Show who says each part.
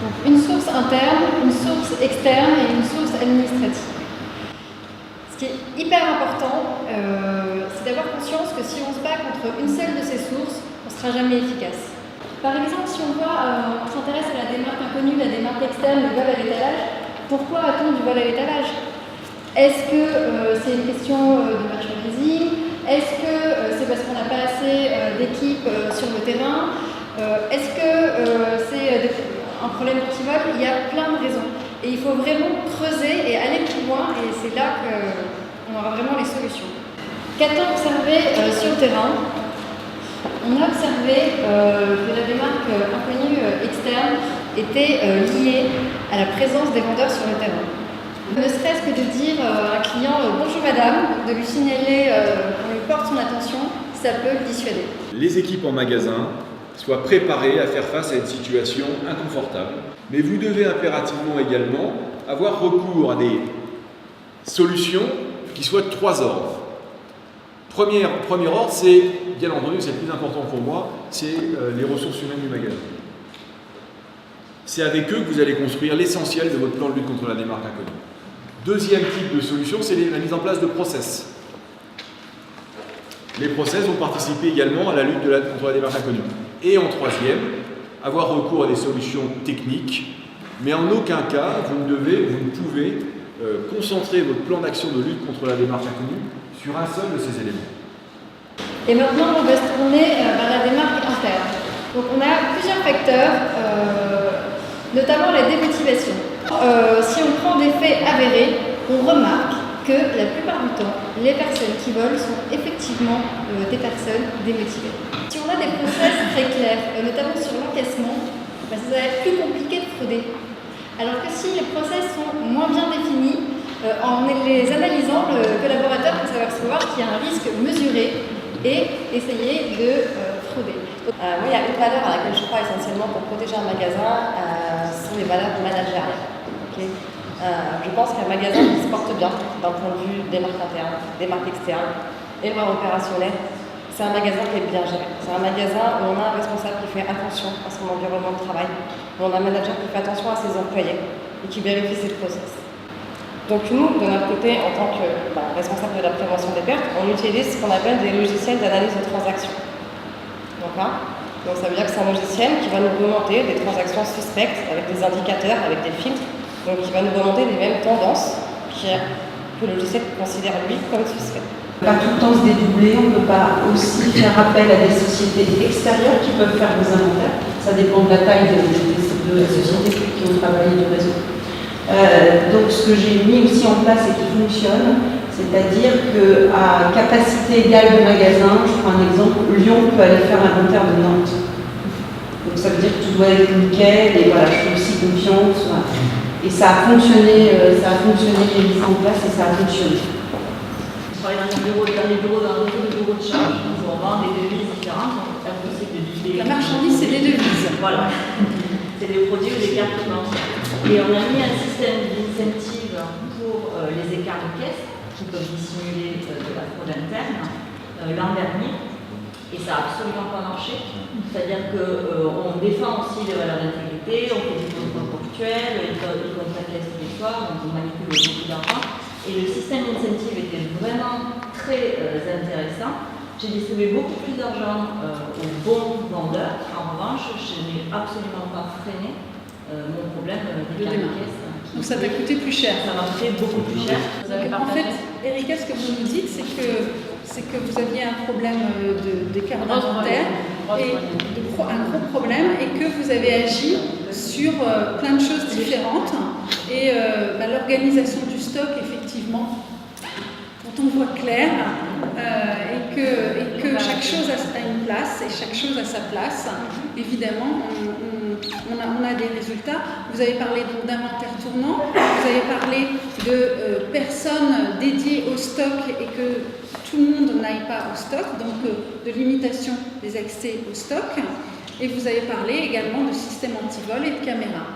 Speaker 1: Donc une source interne, une source externe et une source administrative. Ce qui est hyper important, c'est d'avoir conscience que si on se bat contre une seule de ces sources, on ne sera jamais efficace. Par exemple, si on s'intéresse à la démarque inconnue, la démarque externe, le vol à l'étalage, pourquoi a-t-on du vol à l'étalage? Est-ce que c'est une question de merchandising? Est-ce que c'est parce qu'on n'a pas assez d'équipes sur le terrain? Est-ce que c'est un problème anti-vol? Il y a plein de raisons. Et il faut vraiment creuser et aller plus loin, et c'est là qu'on aura vraiment les solutions. Qu'a-t-on observé sur le terrain? On a observé que la démarque inconnue externe était liée à la présence des vendeurs sur le terrain. Ne serait-ce que de dire à un client bonjour madame, de lui signaler qu'on lui porte son attention, ça peut le dissuader.
Speaker 2: Les équipes en magasin soient préparées à faire face à une situation inconfortable. Mais vous devez impérativement également avoir recours à des solutions qui soient de 3 ordres. Premier ordre, c'est, bien entendu, c'est le plus important pour moi, c'est les ressources humaines du magasin. C'est avec eux que vous allez construire l'essentiel de votre plan de lutte contre la démarque inconnue. Deuxième type de solution, c'est la mise en place de process. Les process vont participer également à la lutte contre la démarque inconnue. Et en troisième, avoir recours à des solutions techniques, mais en aucun cas, vous ne pouvez concentrer votre plan d'action de lutte contre la démarque inconnue sur un seul de ces éléments.
Speaker 1: Et maintenant, on va se tourner vers la démarque interne. Donc on a plusieurs facteurs, notamment la démotivation. Si on prend des faits avérés, on remarque que la plupart du temps, les personnes qui volent sont effectivement des personnes démotivées. Si on a des process très clairs, notamment sur l'encaissement, ça va être plus compliqué de frauder. Alors que si les process sont moins bien définis, en les analysant, le collaborateur peut s'apercevoir qu'il y a un risque mesuré et essayer de frauder.
Speaker 3: Moi, il y a une valeur à laquelle je crois essentiellement pour protéger un magasin, ce sont les valeurs managériales. Okay, je pense qu'un magasin qui se porte bien d'un point de vue des marques internes, des marques externes, éleveur opérationnel, c'est un magasin qui est bien géré. C'est un magasin où on a un responsable qui fait attention à son environnement de travail, où on a un manager qui fait attention à ses employés et qui vérifie ses process. Donc nous, de notre côté, en tant que responsable de la prévention des pertes, on utilise ce qu'on appelle des logiciels d'analyse de transactions. Donc ça veut dire que c'est un logiciel qui va nous remonter des transactions suspectes avec des indicateurs, avec des filtres, donc qui va nous remonter les mêmes tendances que le logiciel considère lui comme suspect.
Speaker 4: Pas tout le temps se dédoubler, on ne peut pas aussi faire appel à des sociétés extérieures qui peuvent faire des inventaires. Ça dépend de la taille de la société qui ont travaillé de réseau. Donc ce que j'ai mis aussi en place et qui fonctionne, c'est-à-dire qu'à capacité égale de magasin, je prends un exemple, Lyon peut aller faire l'inventaire de Nantes. Donc ça veut dire que tout doit être nickel et voilà, je fais aussi confiance. Voilà. Et ça a fonctionné, j'ai mis ça en place et ça a fonctionné.
Speaker 5: Je travaille dans un bureau dans un réseau de bureaux de charge, où on vend des devises différentes, donc c'est impossible de diviser.
Speaker 1: La marchandise, c'est des devises.
Speaker 5: Voilà. C'est des produits ou des cartes blanches. Et on a mis un système d'incentive pour les écarts de caisse qui peuvent dissimuler de la fraude interne l'an dernier. Et ça n'a absolument pas marché. C'est-à-dire qu'on défend aussi les valeurs d'intégrité, on fait du contrôle ponctuel, ils comptent la caisse tous les soirs, donc on manipule beaucoup d'argent. Et le système d'incentive était vraiment très intéressant. J'ai distribué beaucoup plus d'argent aux bons vendeurs. En revanche, je n'ai absolument pas freiné mon problème des cartes de caisse.
Speaker 1: Donc ça t'a coûté plus cher.
Speaker 5: Ça m'a coûté beaucoup plus cher.
Speaker 1: En fait, Erika, ce que vous nous dites, c'est que vous aviez un problème d'écart d'inventaire, un gros problème, et que vous avez agi sur plein de choses différentes. Et l'organisation du stock, effectivement, dont on voit clair, et que chaque chose a une place, et chaque chose a sa place. Évidemment, on a des résultats. Vous avez parlé donc d'inventaire tournant, vous avez parlé de personnes dédiées au stock et que tout le monde n'aille pas au stock, donc de limitation des accès au stock. Et vous avez parlé également de systèmes anti-vol et de caméras.